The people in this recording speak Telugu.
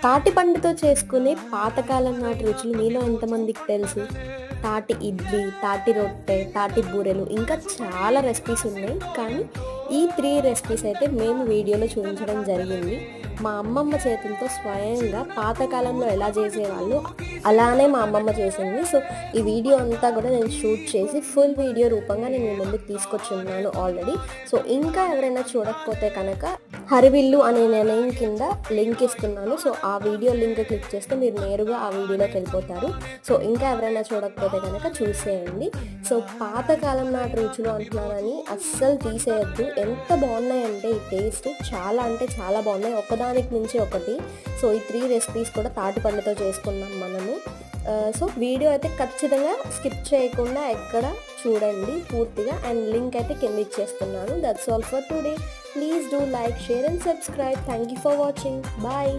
తాటి పండుతో చేసుకునే పాతకాలం నాటి రుచులు మీలో ఎంతమందికి తెలుసు? తాటి ఇడ్లీ, తాటి రొట్టె, తాటి బూరెలు ఇంకా చాలా రెసిపీస్ ఉన్నాయి. కానీ ఈ 3 రెసిపీస్ అయితే మేము వీడియోలో చూపించడం జరిగింది. మా అమ్మమ్మ చేతులతో స్వయంగా పాతకాలంలో ఎలా చేసేవాళ్ళు అలానే మా అమ్మమ్మ చేసింది. సో ఈ వీడియో అంతా కూడా నేను షూట్ చేసి ఫుల్ వీడియో రూపంగా నేను మీ ముందుకు తీసుకొచ్చున్నాను ఆల్రెడీ. సో ఇంకా ఎవరైనా చూడకపోతే కనుక హరివిల్లు అనే నేమ్ కింద లింక్ ఇస్తున్నాను. సో ఆ వీడియో లింక్ క్లిక్ చేస్తే మీరు నేరుగా ఆ వీడియోలోకి వెళ్ళిపోతారు. సో ఇంకా ఎవరైనా చూడకపోతే కనుక చూసేయండి. సో పాతకాలం నాటి రుచులు అంటున్నానని అస్సలు తీసేయద్దు. ఎంత బాగున్నాయంటే ఈ టేస్ట్ చాలా అంటే చాలా బాగున్నాయి, ఒకదానికి మించి ఒకటి. సో ఈ 3 రెసిపీస్ కూడా తాటి పండుతో చేసుకున్నాం మనము. సో వీడియో అయితే ఖచ్చితంగా స్కిప్ చేయకుండా ఎక్కడ చూడండి పూర్తిగా. అండ్ లింక్ అయితే కింద ఇచ్చేస్తున్నాను. That's all for today. Please do like, share and subscribe. Thank you for watching. Bye.